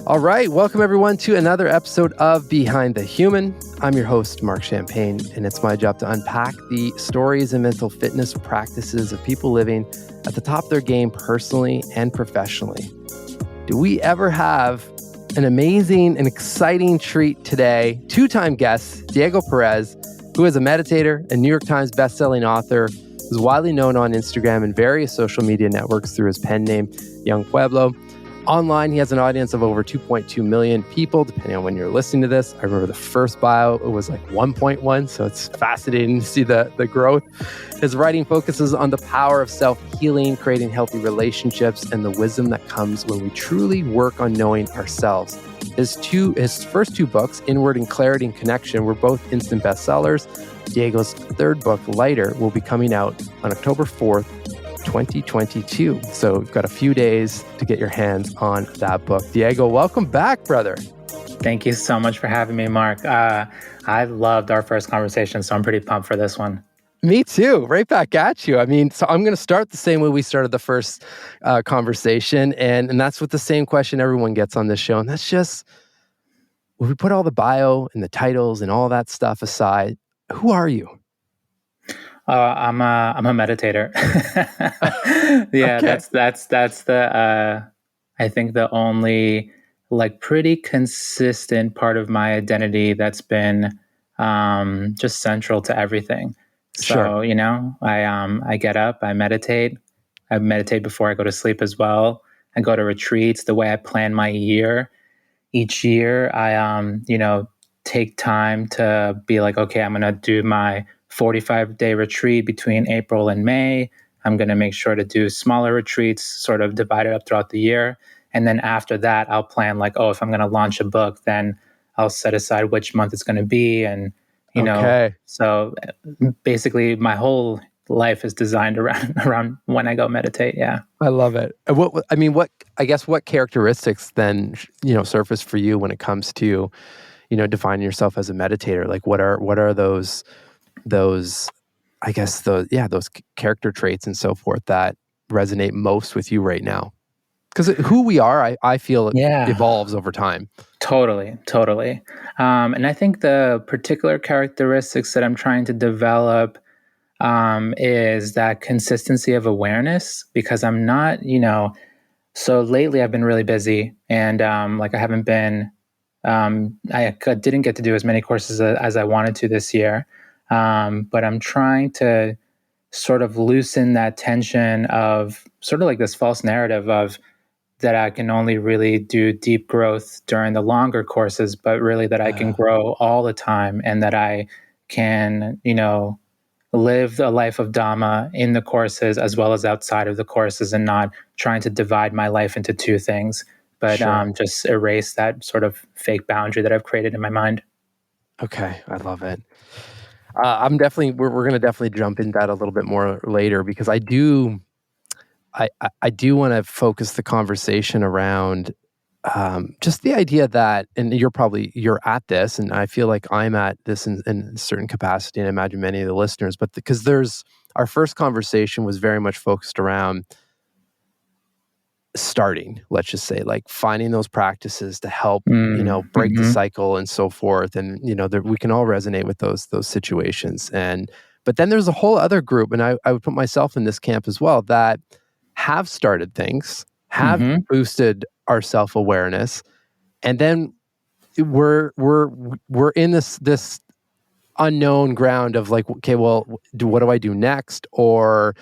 All right, welcome everyone to another episode of Behind the Human. I'm your host, Mark Champagne, and it's my job to unpack the stories and mental fitness practices of people living at the top of their game personally and professionally. Do we ever have an amazing and exciting treat today? Two-time guest, Diego Perez, who is a meditator and New York Times bestselling author, who's widely known on Instagram and various social media networks through his pen name, Young Pueblo. Online, he has an audience of over 2.2 million people, depending on when you're listening to this. I remember the first bio, it was like 1.1, so it's fascinating to see the growth. His writing focuses on the power of self-healing, creating healthy relationships, and the wisdom that comes when we truly work on knowing ourselves. His first two books, Inward and Clarity and Connection, were both instant bestsellers. Diego's third book, Lighter, will be coming out on October 4th, 2022. So we've got a few days to get your hands on that book. Diego, welcome back, brother. Thank you so much for having me, Mark. I loved our first conversation, so I'm pretty pumped for this one. Me too. Right back at you. I mean, so I'm going to start the same way we started the first conversation. And that's with the same question everyone gets on this show. And that's just, when we put all the bio and the titles and all that stuff aside, who are you? I'm a meditator. Yeah, Okay. that's the I think the only like pretty consistent part of my identity that's been just central to everything. So, Sure. I get up, I meditate. I meditate before I go to sleep as well. I go to retreats. The way I plan my year, each year, I take time to be like, okay, I'm gonna do my 45-day retreat between April and May. I'm going to make sure to do smaller retreats, sort of divided up throughout the year. And then after that, I'll plan like, oh, if I'm going to launch a book, then I'll set aside which month it's going to be. And, Okay. so basically my whole life is designed around when I go meditate. Yeah. I love it. What characteristics then, surface for you when it comes to, defining yourself as a meditator? Like what are those those character traits and so forth that resonate most with you right now? Because who we are, I feel, Yeah. evolves over time. Totally. And I think the particular characteristics that I'm trying to develop is that consistency of awareness, because I'm not, so lately I've been really busy and I haven't been, I didn't get to do as many courses as I wanted to this year. But I'm trying to sort of loosen that tension of sort of like this false narrative of that I can only really do deep growth during the longer courses, but really that I can grow all the time and that I can, live a life of Dhamma in the courses as well as outside of the courses, and not trying to divide my life into two things, but Sure. just erase that sort of fake boundary that I've created in my mind. Okay, I love it. We're going to definitely jump into that a little bit more later, because I do want to focus the conversation around just the idea that, and you're at this, and I feel like I'm at this in a certain capacity, and I imagine many of the listeners, but because our first conversation was very much focused around starting, let's just say, like finding those practices to help, break the cycle and so forth. And, we can all resonate with those situations. But then there's a whole other group, and I would put myself in this camp as well, that have started things, have boosted our self-awareness. And then we're in this unknown ground of like, okay, well, what do I do next? Or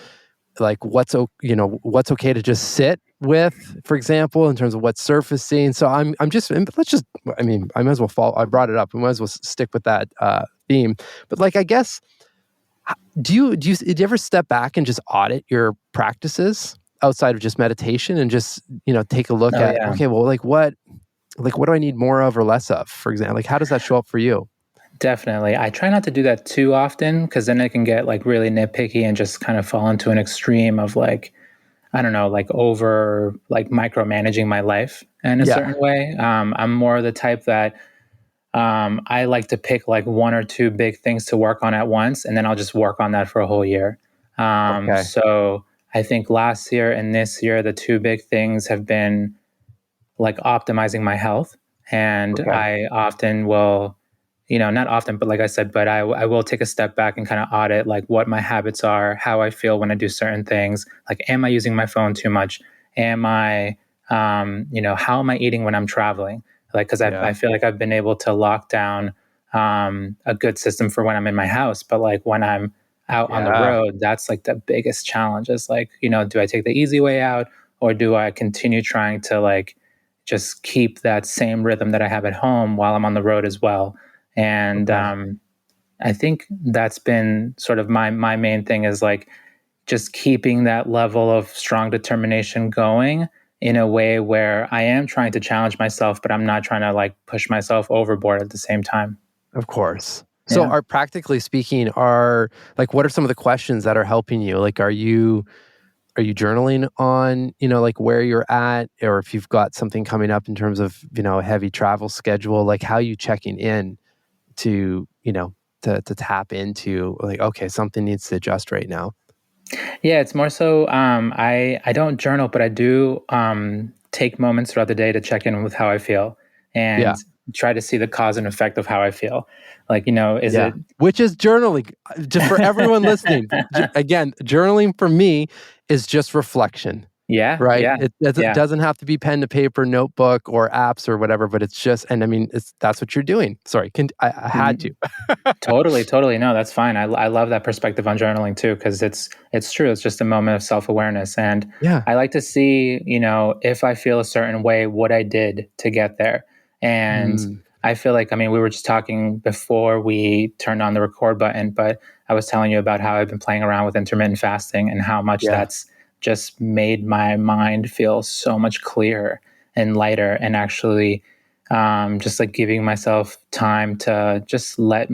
like what's okay to just sit with, for example, in terms of what's surfacing. So I might as well follow. I brought it up. We might as well stick with that theme. But like, I guess, do you ever step back and just audit your practices outside of just meditation and just take a look at, Yeah. okay, well, what do I need more of or less of, for example? Like, how does that show up for you? Definitely. I try not to do that too often, because then I can get like really nitpicky and just kind of fall into an extreme of like, I don't know, like over like micromanaging my life in a certain way. I'm more the type that I like to pick like one or two big things to work on at once, and then I'll just work on that for a whole year. Okay. So I think last year and this year, the two big things have been like optimizing my health. And Okay. I often will, not often, but like I said, but I will take a step back and kind of audit like what my habits are, how I feel when I do certain things. Like, am I using my phone too much? Am I, how am I eating when I'm traveling? Like, because Yeah. I feel like I've been able to lock down a good system for when I'm in my house. But like when I'm out on the Yeah. road, that's like the biggest challenge is like, do I take the easy way out, or do I continue trying to like just keep that same rhythm that I have at home while I'm on the road as well? And Okay. I think that's been sort of my main thing is like just keeping that level of strong determination going in a way where I am trying to challenge myself, but I'm not trying to like push myself overboard at the same time. Of course. So Yeah. are practically speaking, are like what are some of the questions that are helping you? Like are you journaling on, like where you're at, or if you've got something coming up in terms of, a heavy travel schedule, like how you checking in to, to tap into like, okay, something needs to adjust right now. Yeah, it's more so I don't journal, but I do take moments throughout the day to check in with how I feel Yeah. and try to see the cause and effect of how I feel. Like, is Yeah. it Which is journaling. Just for everyone listening, again, journaling for me is just reflection. yeah, Right? yeah, It yeah. doesn't have to be pen to paper, notebook, or apps or whatever, but it's just, and I mean, that's what you're doing. Sorry, I had to. Mhm. Totally, totally. No, that's fine. I love that perspective on journaling too, because it's true. It's just a moment of self awareness, and Yeah. I like to see, if I feel a certain way, what I did to get there. And Mm, I feel like, I mean, we were just talking before we turned on the record button, but I was telling you about how I've been playing around with intermittent fasting and how much yeah. that's just made my mind feel so much clearer and lighter, and actually just like giving myself time to just let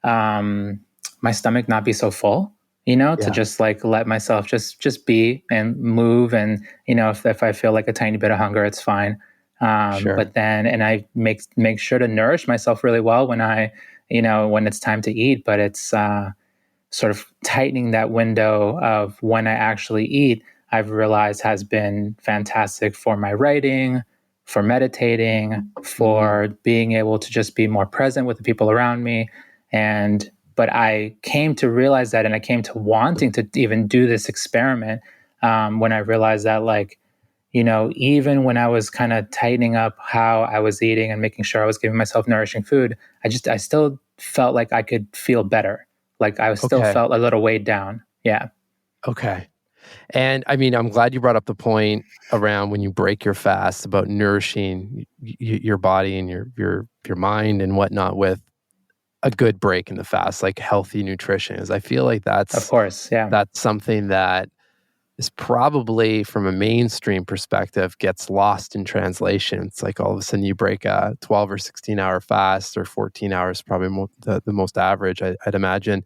um, my stomach not be so full, to Yeah. just like let myself just be and move. And if I feel like a tiny bit of hunger, it's fine. Sure. But then, and I make sure to nourish myself really well when when it's time to eat. But it's sort of tightening that window of when I actually eat, I've realized has been fantastic for my writing, for meditating, Mm, for being able to just be more present with the people around me. And, but I came to realize that, and I came to wanting to even do this experiment when I realized that, like, even when I was kind of tightening up how I was eating and making sure I was giving myself nourishing food, I still felt like I could feel better. Like I still okay. felt a little weighed down. Yeah. Okay. And I mean, I'm glad you brought up the point around when you break your fast about nourishing your body and your mind and whatnot with a good break in the fast, like healthy nutrition. Is I feel like Of course. Yeah. that's something that is probably from a mainstream perspective gets lost in translation. It's like all of a sudden you break a 12 or 16-hour fast, or 14 hours, probably the most average, I'd imagine.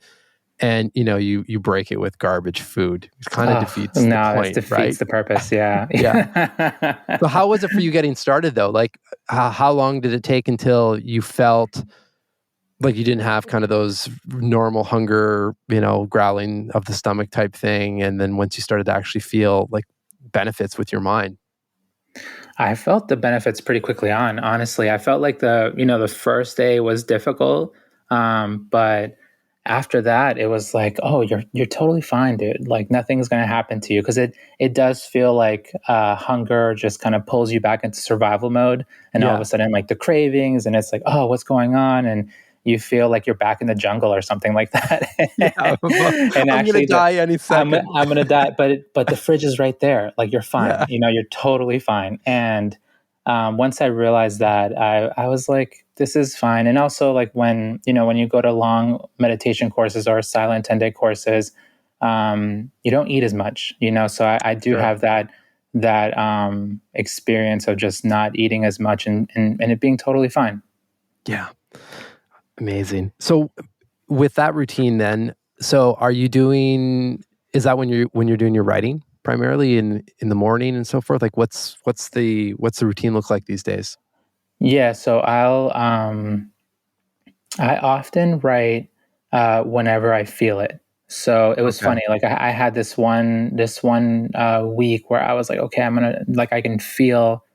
And you break it with garbage food. It kind of Oh, defeats the no, this point, defeats right? the purpose. Yeah. Yeah. So how was it for you getting started though? Like how long did it take until you felt like you didn't have kind of those normal hunger, growling of the stomach type thing, and then once you started to actually feel like benefits with your mind? I felt the benefits pretty quickly on. Honestly, I felt like the first day was difficult, but after that, it was like, oh, you're totally fine, dude. Like nothing's gonna happen to you, because it does feel like hunger just kind of pulls you back into survival mode, and all of a Yeah. sudden, like the cravings, and it's like, oh, what's going on, and you feel like you're back in the jungle or something like that. Yeah. And I'm gonna actually, die any second. I'm gonna die, but the fridge is right there. Like you're fine. Yeah. You're totally fine. And once I realized that, I was like, this is fine. And also, like when you go to long meditation courses or silent 10-day courses, you don't eat as much. So I do Sure. have that experience of just not eating as much, and it being totally fine. Yeah. Amazing. So with that routine then, so are you doing, is that when you're doing your writing primarily in the morning and so forth? Like what's the routine look like these days? Yeah. So I often write whenever I feel it. So it was Okay. funny. Like I had this one week where I was like, okay, I'm gonna, like, I can feel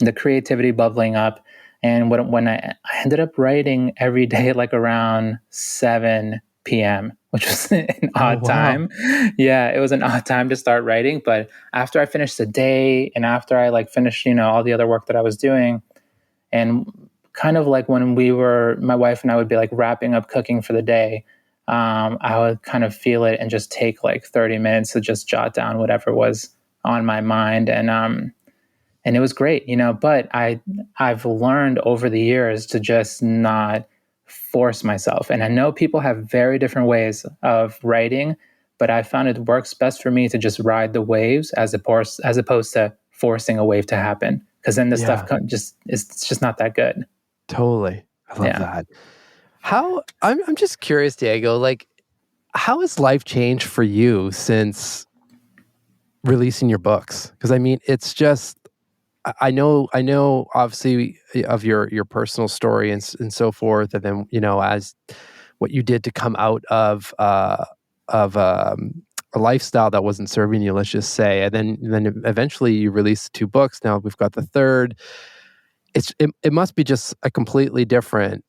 the creativity bubbling up. And when I ended up writing every day, like around 7 p.m., which was an Oh, odd wow. time. Yeah, it was an odd time to start writing. But after I finished the day and after I like finished, all the other work that I was doing, and kind of like when my wife and I would be like wrapping up cooking for the day, I would kind of feel it and just take like 30 minutes to just jot down whatever was on my mind. And it was great, but I've learned over the years to just not force myself. And I know people have very different ways of writing, but I found it works best for me to just ride the waves as opposed to forcing a wave to happen. Because then the stuff Yeah, it's just not that good. totally. I love Yeah. that. I'm just curious, Diego, like, how has life changed for you since releasing your books? Because I mean, it's just I know obviously of your personal story and so forth, and then as what you did to come out of a lifestyle that wasn't serving you, let's just say, and then eventually you released 2 books. Now we've got the third. It must be just a completely different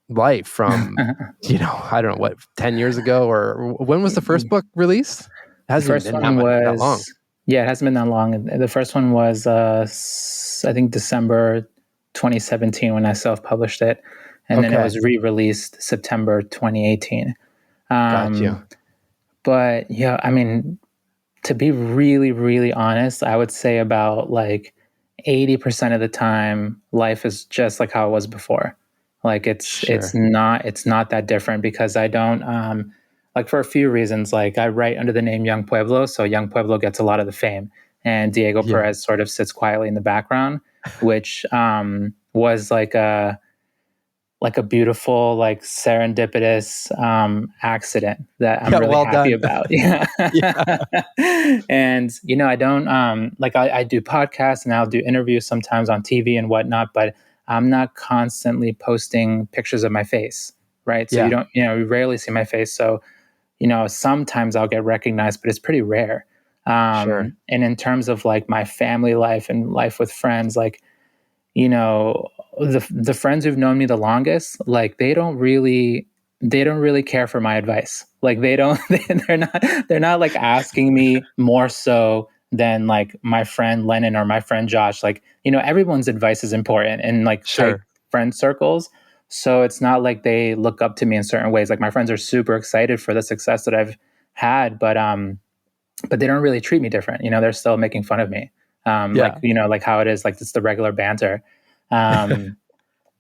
life from I don't know what 10 years ago, or when was the first book released? It The hasn't even first been one that long. was, yeah, it hasn't been that long. The first one was, I think, December 2017 when I self published it. And then it Okay, was re released September 2018. got you. Um, but yeah, I mean, to be really, really honest, I would say about like 80% of the time, life is just like how it was before. Like it's Sure. not that different because I don't like for a few reasons. Like I write under the name Young Pueblo, so Young Pueblo gets a lot of the fame, and Diego Yeah. Perez sort of sits quietly in the background, which was like a beautiful, like serendipitous accident that I'm Yeah, really well happy done. about. Yeah. Yeah, And, I don't like I do podcasts and I'll do interviews sometimes on TV and whatnot, but I'm not constantly posting pictures of my face. Right. So yeah, you rarely see my face. So, sometimes I'll get recognized, but it's pretty rare. sure. And in terms of like my family life and life with friends, like, you know the friends who've known me the longest, like they don't really care for my advice. Like they don't they're not like asking me more so than like my friend Lennon or my friend Josh. Like, everyone's advice is important in like tight Sure. friend circles, so it's not like they look up to me in certain ways. Like my friends are super excited for the success that I've had, but they don't really treat me different. They're still making fun of me. Like, Yeah. like how it is, like it's the regular banter. Um,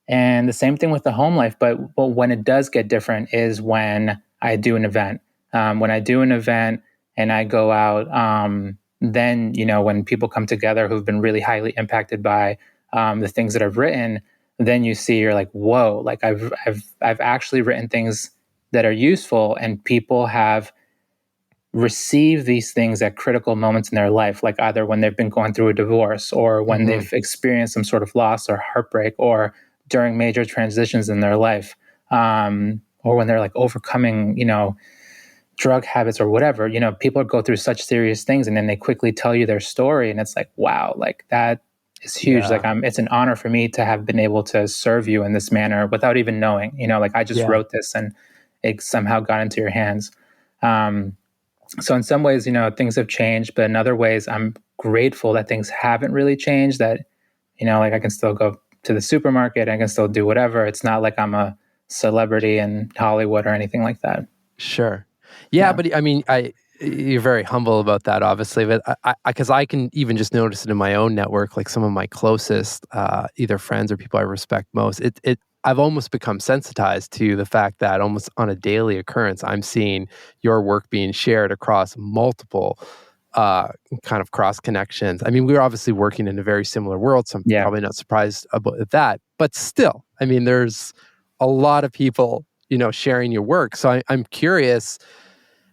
and the same thing with the home life. But when it does get different is when I do an event. When I do an event and I go out, then, when people come together who've been really highly impacted by the things that I've written, then you're like, whoa, like I've actually written things that are useful and people have receive these things at critical moments in their life, like either when they've been going through a divorce or when Hmm. they've experienced some sort of loss or heartbreak or during major transitions in their life, or when they're like overcoming, drug habits or whatever. People go through such serious things and then they quickly tell you their story. And it's like, wow, like that is huge. Like Yeah. it's an honor for me to have been able to serve you in this manner without even knowing, like I just Yeah. wrote this and it somehow got into your hands. Um, so in some ways, things have changed, but in other ways, I'm grateful that things haven't really changed. That, like I can still go to the supermarket, I can still do whatever. It's not like I'm a celebrity in Hollywood or anything like that. Sure. Yeah, Yeah. but I mean, you're very humble about that, obviously. But because I can even just notice it in my own network, like some of my closest, either friends or people I respect most. I've almost become sensitized to the fact that almost on a daily occurrence, I'm seeing your work being shared across multiple uh, kind of cross connections. I mean, we're obviously working in a very similar world, so I'm Yeah. probably not surprised about that. But still, I mean, there's a lot of people, sharing your work. So I'm curious,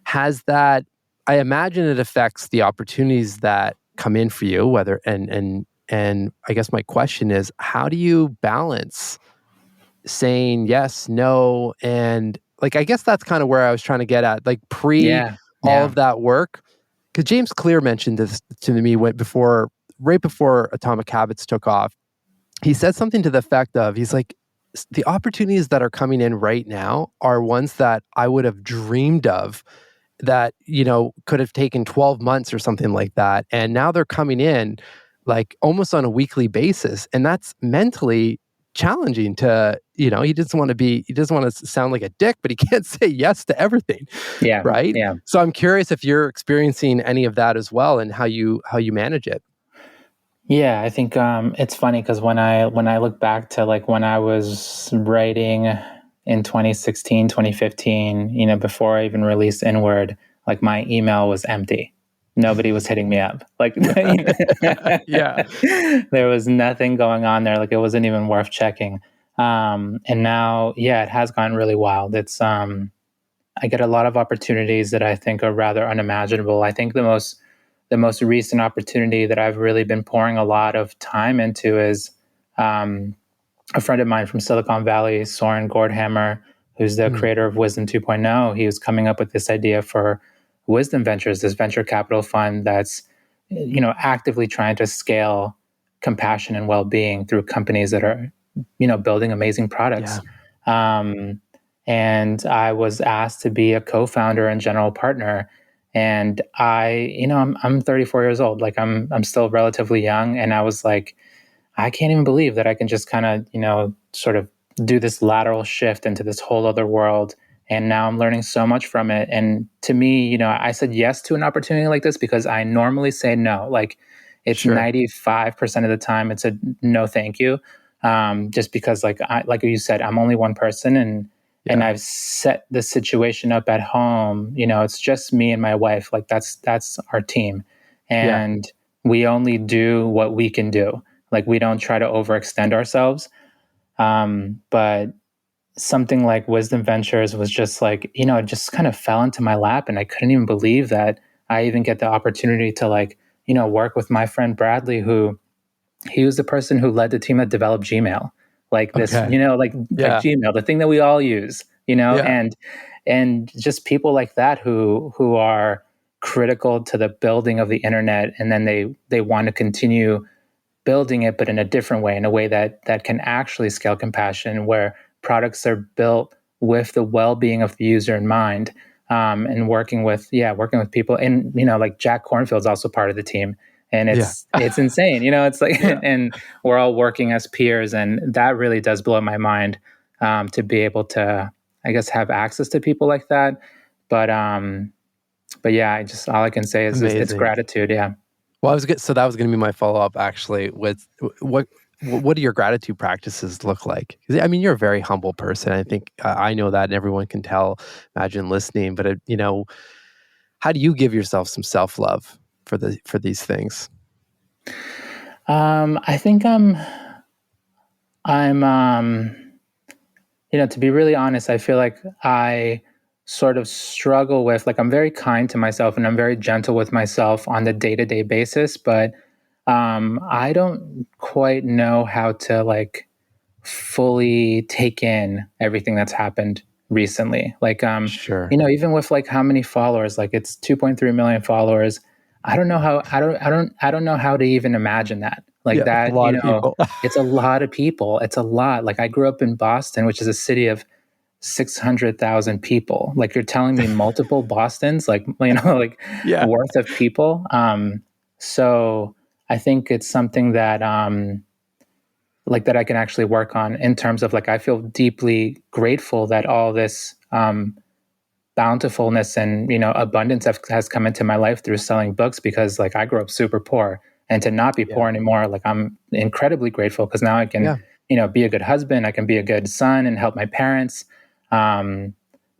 has that, I imagine it affects the opportunities that come in for you, whether, and I guess my question is, how do you balance saying yes, no, and like, I guess that's kind of where I was trying to get at, like pre Yeah. all Yeah. of that work. Because James Clear mentioned this to me right before Atomic Habits took off. he said something to the effect of, he's like, the opportunities that are coming in right now are ones that I would have dreamed of that, could have taken 12 months or something like that. And now they're coming in like almost on a weekly basis. And that's mentally challenging to, he doesn't want to sound like a dick, but he can't say yes to everything. Yeah, Right. yeah. So I'm curious if you're experiencing any of that as well and how you manage it. Yeah, I think it's funny because when I look back to like when I was writing in 2016, 2015, before I even released Inward, like my email was empty. Nobody was hitting me up. Like Yeah. there was nothing going on there. Like it wasn't even worth checking. And now, yeah, it has gone really wild. It's I get a lot of opportunities that I think are rather unimaginable. I think the most recent opportunity that I've really been pouring a lot of time into is um, a friend of mine from Silicon Valley, Soren Gordhammer, who's the Mm, creator of Wisdom 2.0. He was coming up with this idea for Wisdom Ventures, this venture capital fund that's actively trying to scale compassion and well-being through companies that are building amazing yeah. products. Um, and I was asked to be a co-founder and general partner. And I'm 34 years old. Like I'm still relatively young, and I was like, I can't even believe that I can just kind of, sort of do this lateral shift into this whole other world. And now I'm learning so much from it. And to me, I said yes to an opportunity like this because I normally say no. Like it's Sure. 95% of the time it's a no, thank you. Just because like you said, I'm only one person, and Yeah. I've set the situation up at home. It's just me and my wife. Like that's our team. Yeah. And we only do what we can do. Like we don't try to overextend ourselves. But something like Wisdom Ventures was just like, it just kind of fell into my lap, and I couldn't even believe that I even get the opportunity to work with my friend Bradley, who he was the person who led the team that developed Gmail. Like this, Okay. like Yeah. Gmail, the thing that we all use, Yeah. and just people like that who are critical to the building of the internet, and then they want to continue building it, but in a different way, in a way that can actually scale compassion, where products are built with the well-being of the user in mind, and working with people. And like Jack Cornfield's also part of the team, and Yeah. it's insane. It's like, Yeah. and we're all working as peers, and that really does blow my mind, to be able to, I guess, have access to people like that. But yeah, all I can say is it's Amazing. gratitude. Yeah. Well, so that was going to be my follow up actually. With what do your gratitude practices look like? 'Cause, I mean, you're a very humble person. I think I know that, and everyone can tell. Imagine listening, but how do you give yourself some self love for these things? I think I'm to be really honest, I feel like I sort of struggle with, like, I'm very kind to myself and I'm very gentle with myself on the day-to-day basis, but I don't quite know how to like fully take in everything that's happened recently. Like Sure. even with like how many followers, like it's 2.3 million followers. I don't know how to even imagine that. Like Yeah, it's a that, lot of people. it's a lot of people. It's a lot. Like I grew up in Boston, which is a city of 600,000 people. Like you're telling me multiple Bostons, like like Yeah. worth of people. So I think it's something that like that I can actually work on in terms of like I feel deeply grateful that all this bountifulness and abundance has come into my life through selling books, because like I grew up super poor, and to not be Yeah. poor anymore, like I'm incredibly grateful because now I can Yeah. be a good husband, I can be a good son and help my parents. um,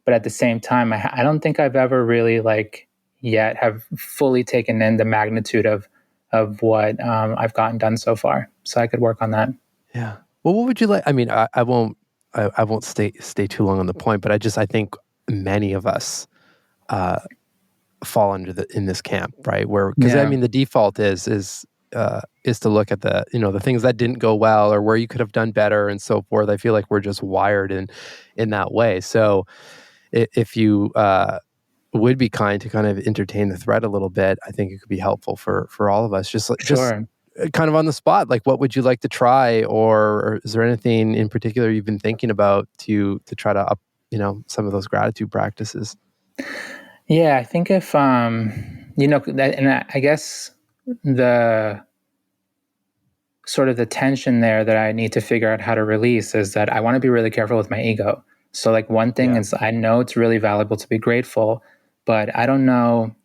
but at the same time, I don't think I've ever really like yet have fully taken in the magnitude of what I've gotten done so far, so I could work on that. Yeah. Well, what would you like? I mean, I won't. I won't stay too long on the point, but I think many of us uh, fall under in this camp, right? Where because I Yeah, mean, the default is to look at the things that didn't go well or where you could have done better and so forth. I feel like we're just wired in that way. So if you would be kind to kind of entertain the thread a little bit, I think it could be helpful for all of us. Just sure. kind of on the spot, like what would you like to try, or is there anything in particular you've been thinking about to try to up, some of those gratitude practices? Yeah, I think if I guess the sort of the tension there that I need to figure out how to release is that I want to be really careful with my ego. So like one thing Yeah. is I know it's really valuable to be grateful, but I don't know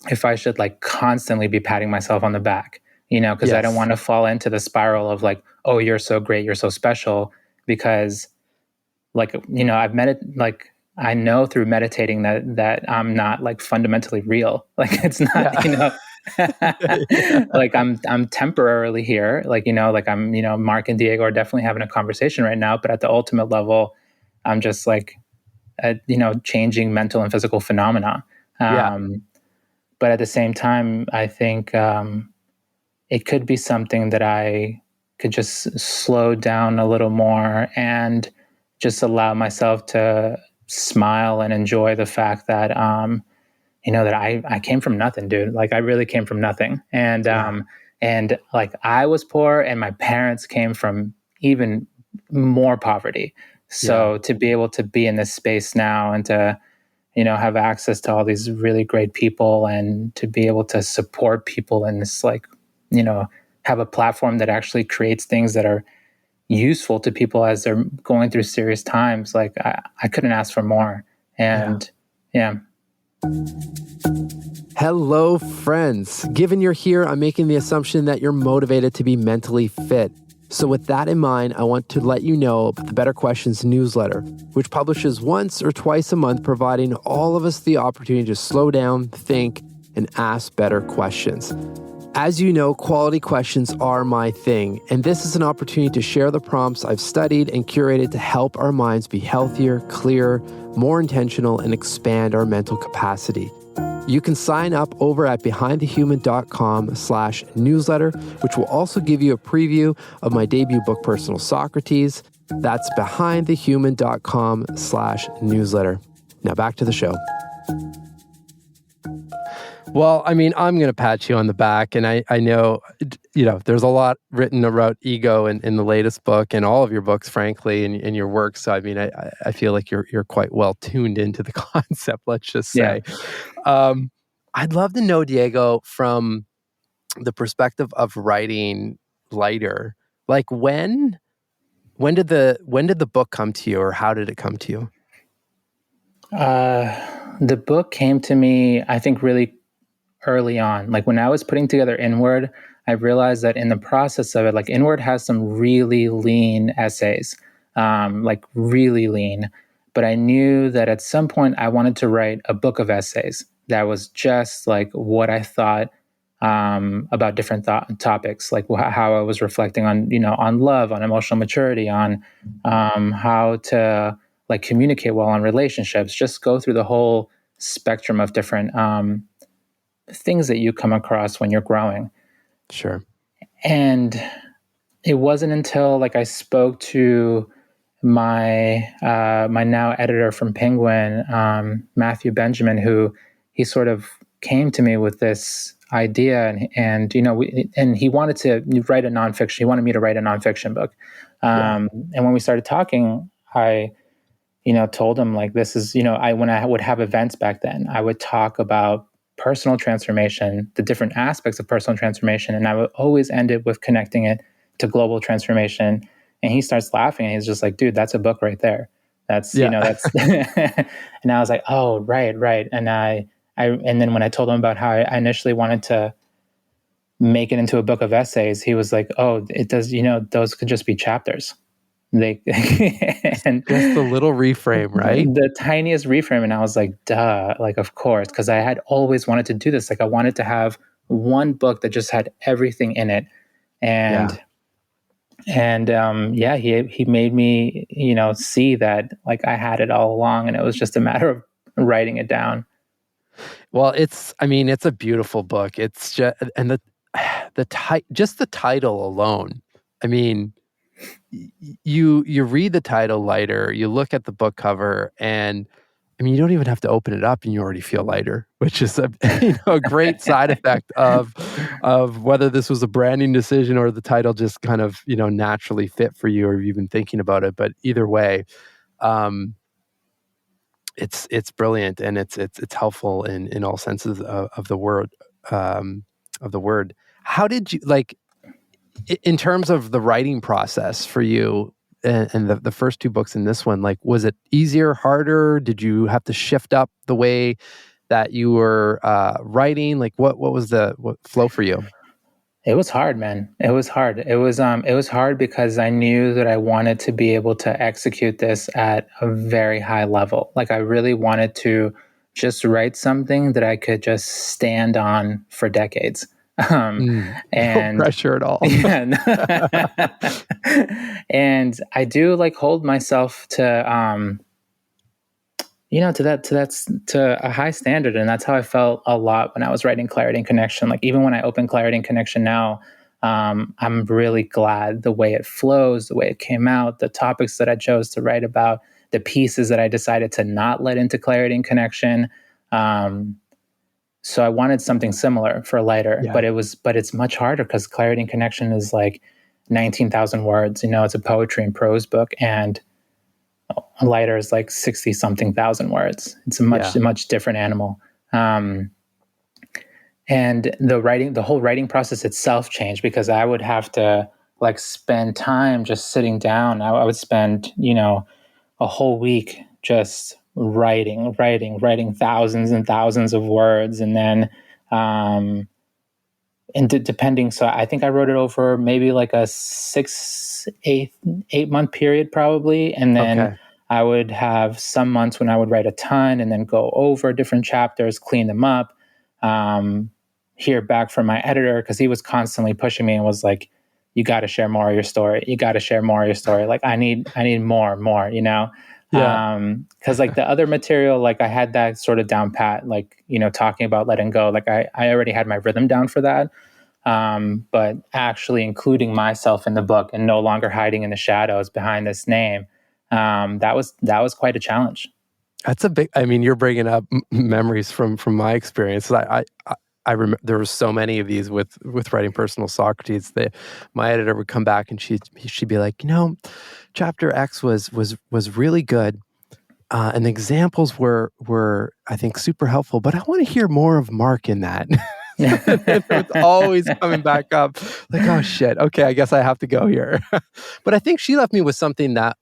if I should like constantly be patting myself on the back, because I don't Yes. want to fall into the spiral of like, oh, you're so great, you're so special, because like, like I know through meditating that I'm not like fundamentally real. Like it's not, Yeah. Yeah. like I'm temporarily here. Like, like I'm, Mark and Diego are definitely having a conversation right now, but at the ultimate level, I'm just like changing mental and physical phenomena. Yeah. But at the same time, I think it could be something that I could just slow down a little more and just allow myself to smile and enjoy the fact that that I came from nothing, dude. Like I really came from nothing, and like I was poor, and my parents came from even more poverty. Yeah. So to be able to be in this space now and to have access to all these really great people and to be able to support people in this, like, have a platform that actually creates things that are useful to people as they're going through serious times. Like, I couldn't ask for more. And yeah. Hello, friends. Given you're here, I'm making the assumption that you're motivated to be mentally fit. So with that in mind, I want to let you know about the Better Questions newsletter, which publishes once or twice a month, providing all of us the opportunity to slow down, think, and ask better questions. As you know, quality questions are my thing, and this is an opportunity to share the prompts I've studied and curated to help our minds be healthier, clearer, more intentional, and expand our mental capacity. You can sign up over at behindthehuman.com/newsletter, which will also give you a preview of my debut book, Personal Socrates. That's behindthehuman.com/newsletter. Now back to the show. Well, I mean, I'm going to pat you on the back, and I know, there's a lot written about ego in the latest book and all of your books, frankly, and in your work. So, I mean, I feel like you're quite well tuned into the concept, let's just say. Yeah. I'd love to know, Diego, from the perspective of writing lighter, like when did the book come to you, or how did it come to you? The book came to me, I think, really early on. Like when I was putting together Inward, I realized that in the process of it, like Inward has some really lean essays, like really lean. But I knew that at some point I wanted to write a book of essays that was just like what I thought about different topics, like how I was reflecting on, on love, on emotional maturity, on how to like communicate well on relationships, just go through the whole spectrum of different things that you come across when you're growing. Sure. And it wasn't until like I spoke to my my now editor from Penguin, Matthew Benjamin, who he sort of came to me with this idea, and he wanted to write a nonfiction. He wanted me to write a nonfiction book. And when we started talking, I told him like, this is, when I would have events back then, I would talk about personal transformation, the different aspects of personal transformation. And I would always end it with connecting it to global transformation. And he starts laughing and he's just like, dude, that's a book right there. That's, that's, and I was like, oh, right. And and then when I told him about how I initially wanted to make it into a book of essays, he was like, oh, it does, those could just be chapters. And just the little reframe, right? The tiniest reframe. And I was like, duh, like, of course, because I had always wanted to do this. Like, I wanted to have one book that just had everything in it. And he made me, see that like I had it all along, and it was just a matter of writing it down. Well, it's a beautiful book. It's just, and just the title alone. I mean, you read the title, Lighter, you look at the book cover, and I I mean, you don't even have to open it up and you already feel lighter, which is a a great side effect of whether this was a branding decision or the title just kind of naturally fit for you, or you've been thinking about it. But either way, um, it's brilliant, and it's helpful in all senses of the word, um, of the word. How did you like in terms of the writing process for you? And the first two books in this one, like, was it easier, harder? Did you have to shift up the way that you were writing? Like, what was the flow for you? It was hard, man. It was hard. It was hard because I knew that I wanted to be able to execute this at a very high level. Like, I really wanted to just write something that I could just stand on for decades. No And pressure at all. yeah, and I do like hold myself to to a high standard, and that's how I felt a lot when I was writing Clarity and Connection. Like, even when I open Clarity and Connection now, I'm really glad the way it flows, the way it came out, the topics that I chose to write about, the pieces that I decided to not let into Clarity and Connection. So I wanted something similar for lighter, Yeah. but it's much harder because Clarity and Connection is like 19,000 words. It's a poetry and prose book, and lighter is like 60 something thousand words. It's a much different animal. And the whole writing process itself changed because I would have to like spend time just sitting down. I would spend, a whole week just writing thousands and thousands of words. And then, depending, so I think I wrote it over maybe like a 8 month period probably. And then Okay. I would have some months when I would write a ton and then go over different chapters, clean them up, hear back from my editor because he was constantly pushing me and was like, "You got to share more of your story. You got to share more of your story. Like I need more. Yeah. Because like the other material, like I had that sort of down pat, like talking about letting go. Like I already had my rhythm down for that. But actually including myself in the book and no longer hiding in the shadows behind this name, that was quite a challenge. That's a big. I mean, you're bringing up memories from my experience. I remember there were so many of these with writing Personal Socrates. That my editor would come back and she'd be like, chapter X was really good, and the examples were I think super helpful. But I want to hear more of Mark in that. It's always coming back up, like, oh shit. Okay, I guess I have to go here. But I think she left me with something that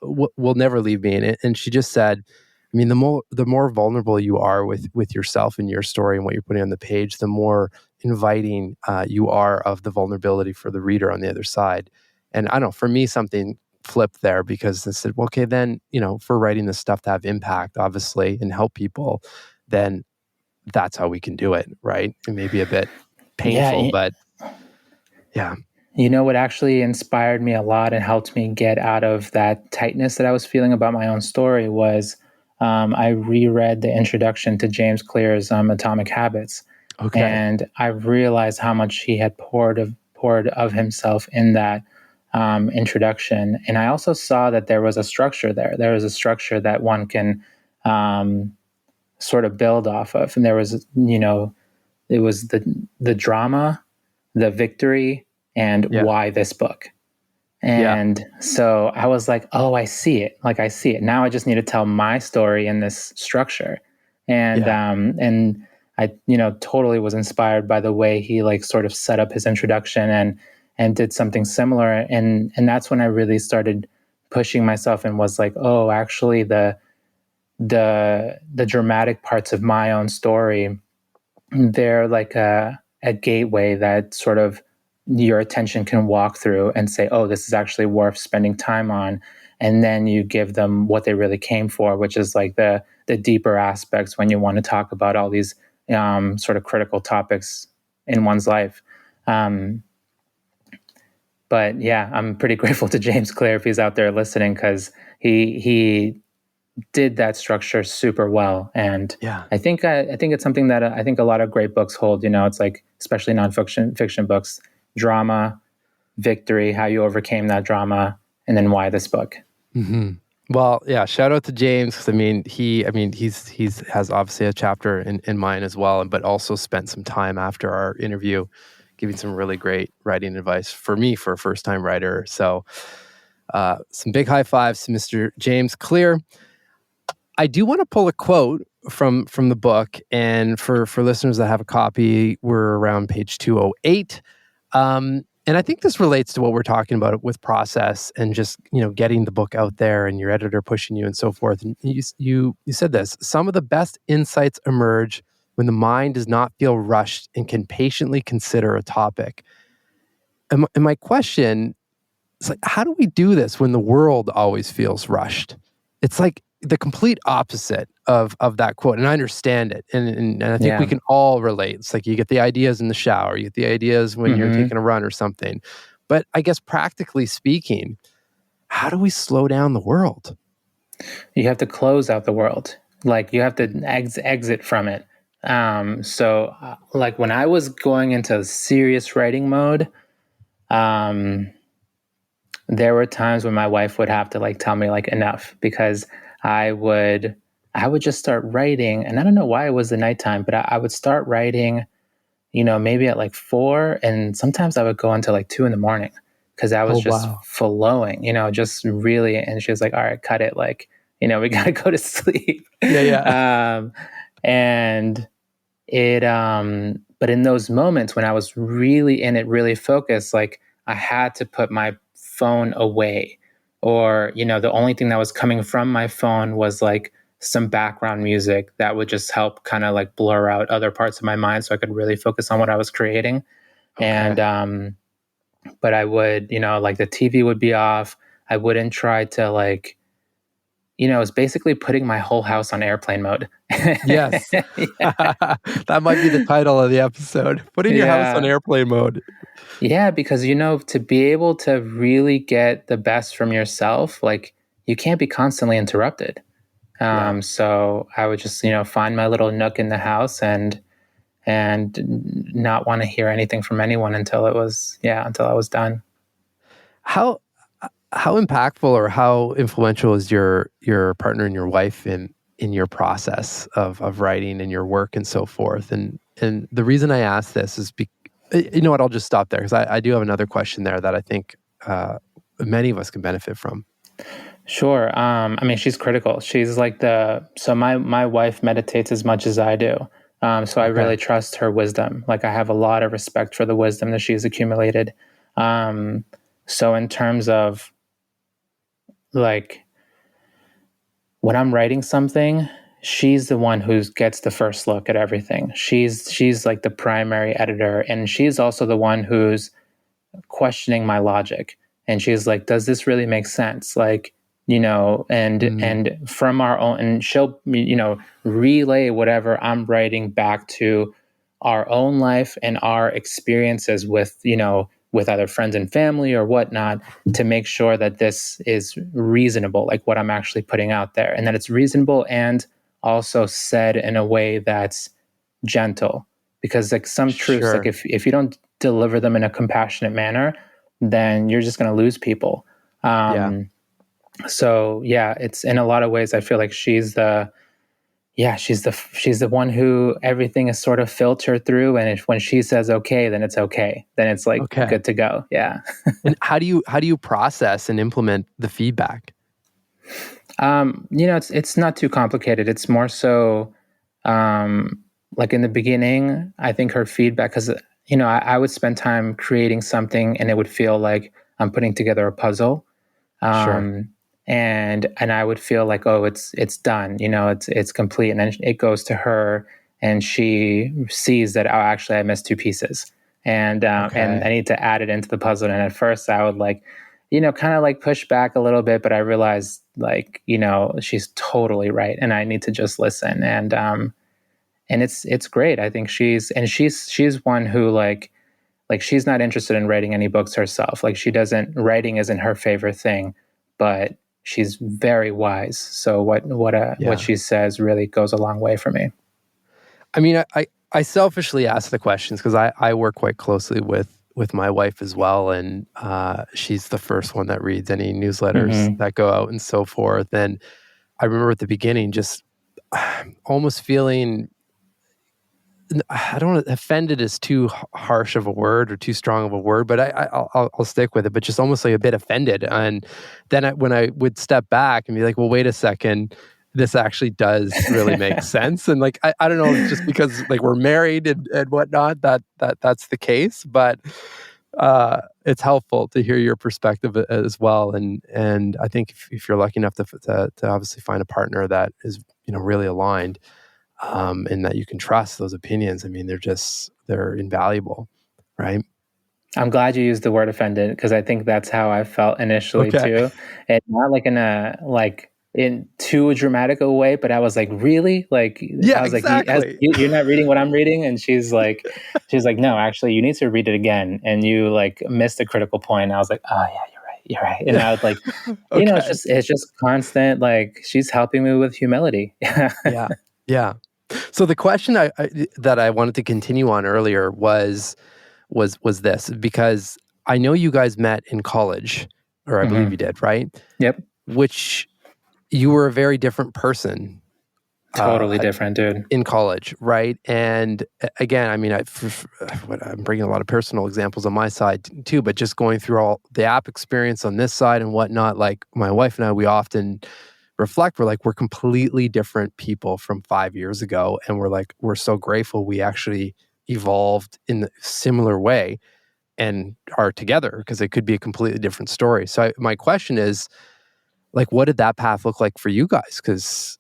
will never leave me. And she just said, I mean, the more vulnerable you are with yourself and your story and what you're putting on the page, the more inviting you are of the vulnerability for the reader on the other side. And I don't know, for me, something flipped there because I said, well, okay, then, for writing this stuff to have impact, obviously, and help people, then that's how we can do it, right? It may be a bit painful, Yeah, but yeah. What actually inspired me a lot and helped me get out of that tightness that I was feeling about my own story was I reread the introduction to James Clear's Atomic Habits, Okay. and I realized how much he had poured of himself in that introduction. And I also saw that there was a structure there. There was a structure that one can sort of build off of, and there was, it was the drama, the victory, and Yeah. why this book. Yeah. And so I was like, oh, I see it. Like I see it. Now I just need to tell my story in this structure. And Yeah. and I, totally was inspired by the way he like sort of set up his introduction and did something similar. And that's when I really started pushing myself and was like, oh, actually the dramatic parts of my own story, they're like a gateway that sort of your attention can walk through and say, oh, this is actually worth spending time on. And then you give them what they really came for, which is like the deeper aspects when you want to talk about all these sort of critical topics in one's life. But yeah, I'm pretty grateful to James Clear if he's out there listening, because he did that structure super well. And Yeah. I think it's something that I think a lot of great books hold. It's like, especially fiction books, drama, victory, how you overcame that drama, and then why this book. Mm-hmm. Well, yeah, shout out to James, 'cause he's has obviously a chapter in mine as well, but also spent some time after our interview giving some really great writing advice for me for a first-time writer. So, some big high fives to Mr. James Clear. I do want to pull a quote from the book, and for listeners that have a copy, we're around page 208. And I think this relates to what we're talking about with process and just, getting the book out there and your editor pushing you and so forth. And you said this: some of the best insights emerge when the mind does not feel rushed and can patiently consider a topic. And my question is, like, how do we do this when the world always feels rushed? It's like the complete opposite of that quote. And I understand it. And I think we Yeah. can all relate. It's like you get the ideas in the shower, you get the ideas when you're taking a run or something. But I guess practically speaking, how do we slow down the world? You have to close out the world. Like you have to exit from it. Like when I was going into serious writing mode, there were times when my wife would have to like tell me like enough, because I would just start writing, and I don't know why it was the nighttime, but I would start writing, maybe at like 4, and sometimes I would go until like 2 a.m. because I was Oh, just wow. flowing, just really. And she was like, "All right, cut it. Like, we gotta go to sleep." Yeah. And it, but in those moments when I was really in it, really focused, like I had to put my phone away, or, the only thing that was coming from my phone was like some background music that would just help kind of like blur out other parts of my mind so I could really focus on what I was creating. Okay. And, but I would, like the TV would be off. I wouldn't try to like, it's basically putting my whole house on airplane mode. Yes. Yeah. That might be the title of the episode. Putting your house on Yeah. airplane mode. Yeah, because to be able to really get the best from yourself, like you can't be constantly interrupted. Yeah. So I would just, find my little nook in the house and not want to hear anything from anyone until until I was done. How how impactful or how influential is your partner and your wife in your process of writing and your work and so forth? And the reason I ask this is you know what, I'll just stop there because I do have another question there that I think many of us can benefit from. Sure. She's critical. She's like so my wife meditates as much as I do. So I Okay. really trust her wisdom. Like I have a lot of respect for the wisdom that she's accumulated. Um, so in terms of like when I'm writing something, she's the one who gets the first look at everything. She's like the primary editor, and she's also the one who's questioning my logic. And she's like, does this really make sense? Like, Mm, and from our own, and she'll, relay whatever I'm writing back to our own life and our experiences with, with other friends and family or whatnot, to make sure that this is reasonable, like what I'm actually putting out there, and that it's reasonable and also said in a way that's gentle. Because like some truths, like sure. if you don't deliver them in a compassionate manner, then you're just going to lose people. Yeah. So yeah, it's in a lot of ways I feel like she's the one who everything is sort of filtered through, and when she says okay, then it's okay, then it's like Okay. good to go. Yeah. And how do you process and implement the feedback? It's not too complicated. It's more so, um, like in the beginning, I think her feedback, because I would spend time creating something, and it would feel like I'm putting together a puzzle, Sure. um, and I would feel like, oh, it's done, it's complete, and then it goes to her, and she sees that, oh, actually I missed 2 pieces, and I Okay. need to add it into the puzzle. And at first I would like, kind of like push back a little bit, but I realized like, she's totally right, and I need to just listen. And it's great. I think she's one who like she's not interested in writing any books herself. Like writing isn't her favorite thing, but she's very wise. So what Yeah. she says really goes a long way for me. I mean, I selfishly ask the questions because I work quite closely with with my wife as well, and she's the first one that reads any newsletters Mm-hmm. that go out and so forth. And I remember at the beginning just almost feeling, I don't know, offended is too harsh of a word or too strong of a word, but I'll stick with it. But just almost like a bit offended. And then when I would step back and be like, well, wait a second, this actually does really make sense. And like I don't know, just because like we're married and whatnot, that's the case. But it's helpful to hear your perspective as well. And I think if you're lucky enough to obviously find a partner that is really aligned, and that you can trust those opinions. I mean, they're invaluable, right? I'm glad you used the word offended, because I think that's how I felt initially Okay. too. And not like in too dramatic a way, but I was like, really? Like, Yeah, I was like, exactly. you're not reading what I'm reading? And she's like, no, actually, you need to read it again. And you like missed a critical point. And I was like, oh yeah, you're right. And I was like, Okay. it's just constant. Like, she's helping me with humility. Yeah. Yeah. So the question that I wanted to continue on earlier was this, because I know you guys met in college, or I believe Hmm. you did, right? Yep. Which you were a very different person Totally different, dude. in college, right? And again, I mean, I'm bringing a lot of personal examples on my side too, but just going through all the app experience on this side and whatnot, like my wife and I, we often reflect, we're completely different people from 5 years ago. And we're so grateful we actually evolved in a similar way and are together, because it could be a completely different story. So my question is, like, what did that path look like for you guys? Because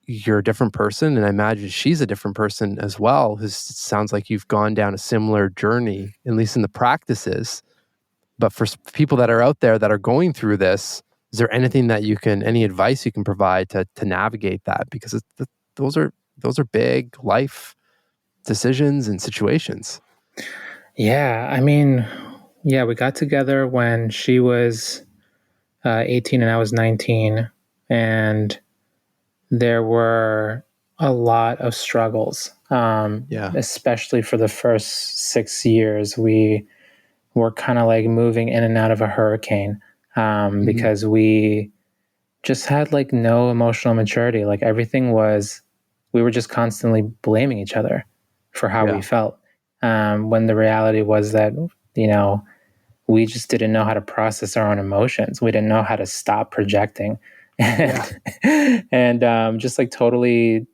you're a different person, and I imagine she's a different person as well. It sounds like you've gone down a similar journey, at least in the practices. But for people that are out there that are going through this, is there anything that any advice you can provide to navigate that? Because those are big life decisions and situations. Yeah, I mean, yeah, we got together when she was 18 and I was 19, and there were a lot of struggles, Yeah. especially for the first 6 years. We were kind of like moving in and out of a hurricane, Mm-hmm. because we just had like no emotional maturity. Like we were just constantly blaming each other for how we Yeah. felt. When the reality was that, you know, we just didn't know how to process our own emotions. We didn't know how to stop projecting, Yeah. and just like totally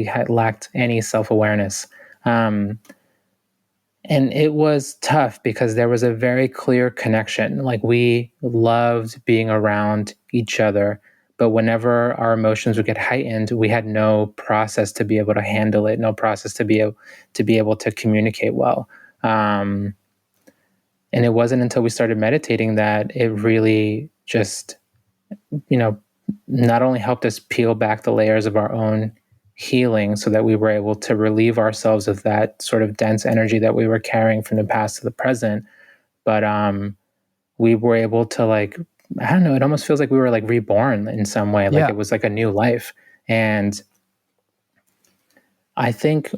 had lacked any self awareness. Um, and it was tough because there was a very clear connection. Like, we loved being around each other, but whenever our emotions would get heightened, we had no process to be able to handle it, no process to be able to communicate well. Um, and it wasn't until we started meditating that it really just, you know, not only helped us peel back the layers of our own healing so that we were able to relieve ourselves of that sort of dense energy that we were carrying from the past to the present, but we were able to, like, I don't know, it almost feels like we were like reborn in some way, like Yeah. it was like a new life. And I think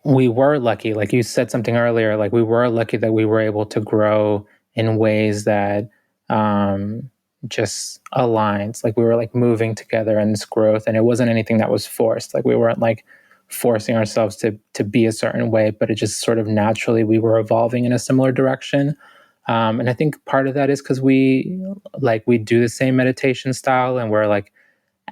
we were lucky, like you said something earlier, like we were lucky that we were able to grow in ways that um, just aligned. Like, we were like moving together in this growth, and it wasn't anything that was forced. Like, we weren't like forcing ourselves to be a certain way, but it just sort of naturally we were evolving in a similar direction. And I think part of that is because we do the same meditation style, and we're like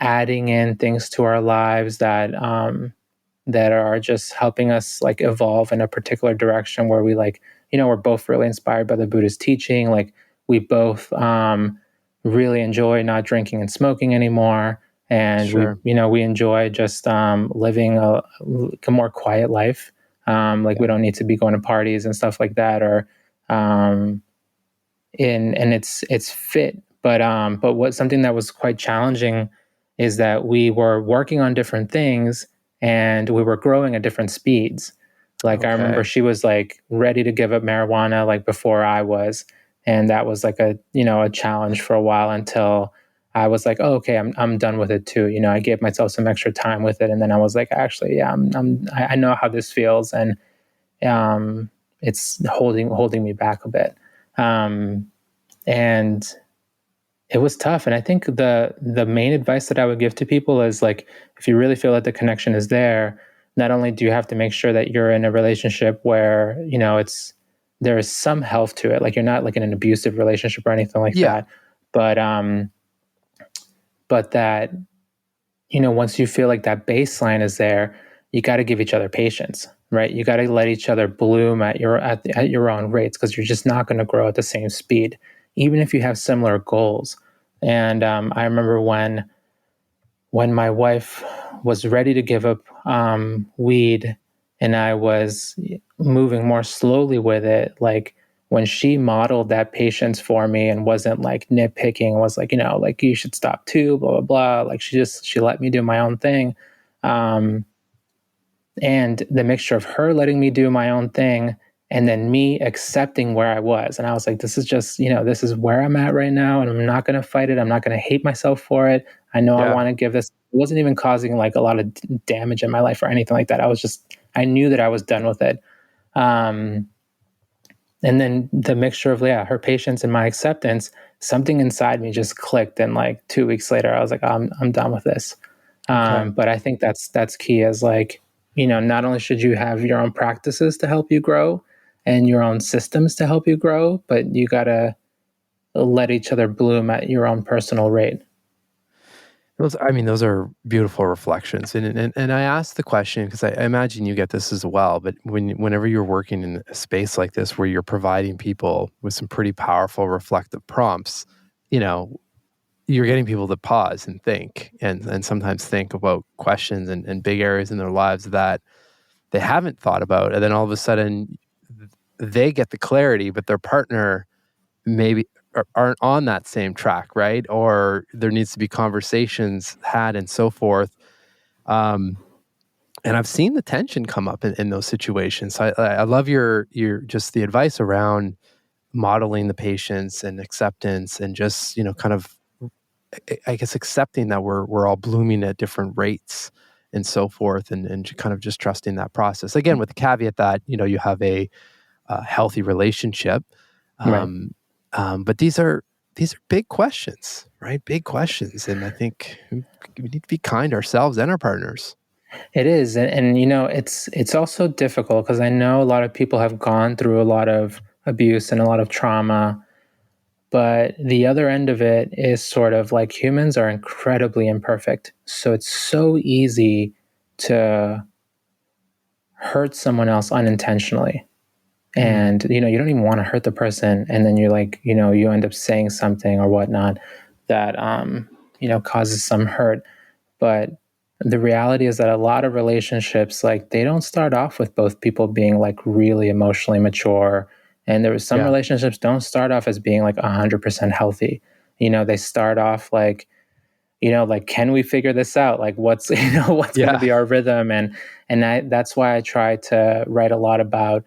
adding in things to our lives that are just helping us like evolve in a particular direction where we like, we're both really inspired by the Buddhist teaching. Like, we both really enjoy not drinking and smoking anymore. And Sure. we enjoy just living a more quiet life. Like, Yeah. we don't need to be going to parties and stuff like that, or um, and it's fit. But what something that was quite challenging is that we were working on different things and we were growing at different speeds. Like, I remember Okay. she was like ready to give up marijuana like before I was, and that was like a challenge for a while until I was like, oh, okay, I'm done with it too. I gave myself some extra time with it, and then I was like, actually, yeah, I know how this feels, it's holding me back a bit. And it was tough. And I think the main advice that I would give to people is like, if you really feel that the connection is there, not only do you have to make sure that you're in a relationship where, there is some health to it, like you're not like in an abusive relationship or anything like Yeah. that, but that, once you feel like that baseline is there, you got to give each other patience, right? You got to let each other bloom at your own rates, because you're just not going to grow at the same speed, even if you have similar goals. And I remember when my wife was ready to give up weed, and I was moving more slowly with it, like when she modeled that patience for me and wasn't like nitpicking, was like, like you should stop too, blah, blah, blah. Like she let me do my own thing. Um, and the mixture of her letting me do my own thing and then me accepting where I was. And I was like, this is just, this is where I'm at right now. And I'm not going to fight it. I'm not going to hate myself for it. I know I Yeah. want to give this. It wasn't even causing like a lot of damage in my life or anything like that. I knew that I was done with it. And then the mixture of, her patience and my acceptance, something inside me just clicked. And like 2 weeks later, I was like, I'm done with this. Okay. But I think that's key, is like, not only should you have your own practices to help you grow and your own systems to help you grow, but you got to let each other bloom at your own personal rate. Those are beautiful reflections. And I asked the question because I imagine you get this as well, but whenever you're working in a space like this where you're providing people with some pretty powerful reflective prompts, you're getting people to pause and think and sometimes think about questions and big areas in their lives that they haven't thought about. And then all of a sudden they get the clarity, but their partner maybe aren't on that same track, right? Or there needs to be conversations had and so forth. And I've seen the tension come up in those situations. So I love your just the advice around modeling the patience and acceptance and just, kind of, I guess, accepting that we're all blooming at different rates and so forth, and kind of just trusting that process. Again, with the caveat that, you have a healthy relationship. Right. But these are big questions, right? Big questions. And I think we need to be kind to ourselves and our partners. It is. And it's also difficult because I know a lot of people have gone through a lot of abuse and a lot of trauma. But the other end of it is sort of like humans are incredibly imperfect. So it's so easy to hurt someone else unintentionally. And, you don't even want to hurt the person. And then you're like, you end up saying something or whatnot that, causes some hurt. But the reality is that a lot of relationships, like, they don't start off with both people being like really emotionally mature. And there was some Yeah. relationships don't start off as being like 100% healthy. They start off like, like, can we figure this out? Like, what's what's going to Yeah. be our rhythm? And that's why I try to write a lot about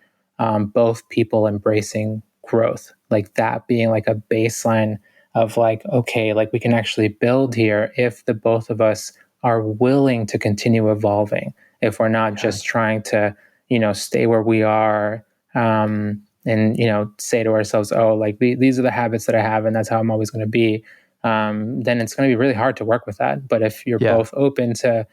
both people embracing growth, like that being like a baseline of like, okay, like we can actually build here if the both of us are willing to continue evolving. If we're not just trying to, stay where we are, and say to ourselves, oh, like these are the habits that I have, and that's how I'm always going to be. Then it's going to be really hard to work with that. But if you're Yeah. both open to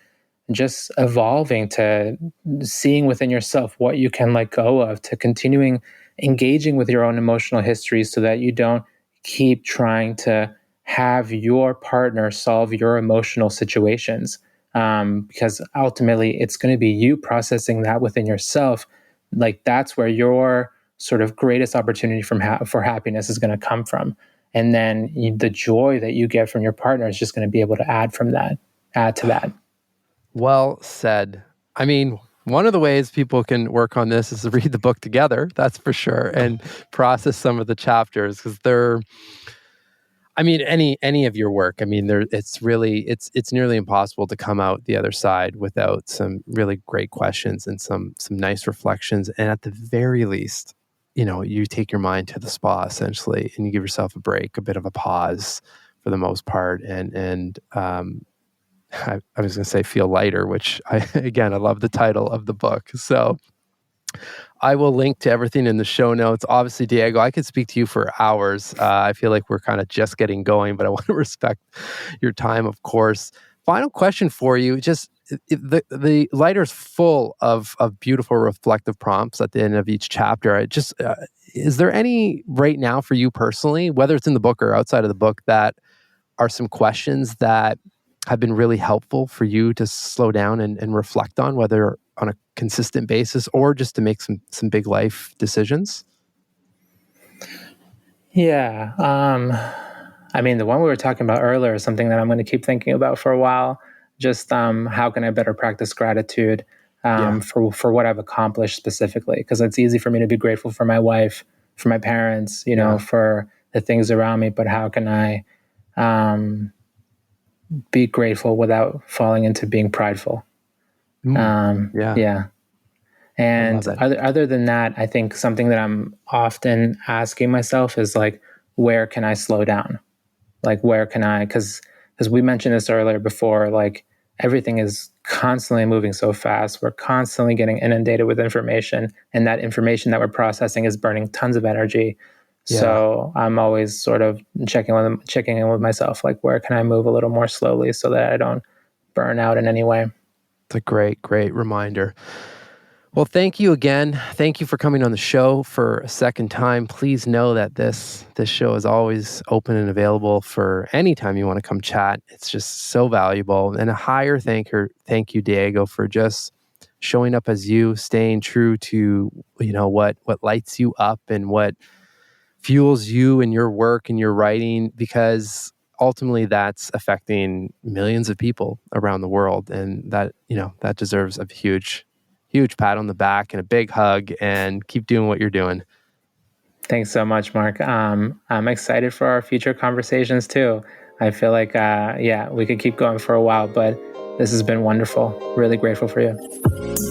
just evolving, to seeing within yourself what you can let go of, to continuing engaging with your own emotional histories so that you don't keep trying to have your partner solve your emotional situations. Because ultimately it's going to be you processing that within yourself. Like that's where your sort of greatest opportunity for happiness is going to come from. And then the joy that you get from your partner is just going to be able to add to that. Well said. One of the ways people can work on this is to read the book together, that's for sure, and process some of the chapters because any of your work, it's nearly impossible to come out the other side without some really great questions and some nice reflections. And at the very least, you take your mind to the spa essentially, and you give yourself a break, a bit of a pause for the most part. And I was going to say feel lighter, which I love the title of the book. So I will link to everything in the show notes. Obviously, Diego, I could speak to you for hours. I feel like we're kind of just getting going, but I want to respect your time, of course. Final question for you: just the lighter's full of beautiful reflective prompts at the end of each chapter. I just is there any right now for you personally, whether it's in the book or outside of the book, that are some questions that have been really helpful for you to slow down and reflect on, whether on a consistent basis or just to make some big life decisions? Yeah. I mean, the one we were talking about earlier is something that I'm going to keep thinking about for a while. Just how can I better practice gratitude Yeah. for what I've accomplished specifically? Because it's easy for me to be grateful for my wife, for my parents, Yeah. for the things around me. But how can I um, be grateful without falling into being prideful? Yeah. Yeah. I love And it. other than that, I think something that I'm often asking myself is like, where can I slow down? Like, where can I? Because we mentioned this earlier before, like everything is constantly moving so fast. We're constantly getting inundated with information, and that information that we're processing is burning tons of energy. Yeah. So I'm always sort of checking in with myself, like where can I move a little more slowly so that I don't burn out in any way. It's a great reminder. Well, thank you again. Thank you for coming on the show for a second time. Please know that this show is always open and available for any time you want to come chat. It's just so valuable. And a higher thank you, Diego, for just showing up as you, staying true to what lights you up and what fuels you and your work and your writing, because ultimately that's affecting millions of people around the world, and that deserves a huge pat on the back and a big hug, and keep doing what you're doing. Thanks so much, Mark. I'm excited for our future conversations too. I feel like, yeah, we could keep going for a while, but this has been wonderful. Really grateful for you.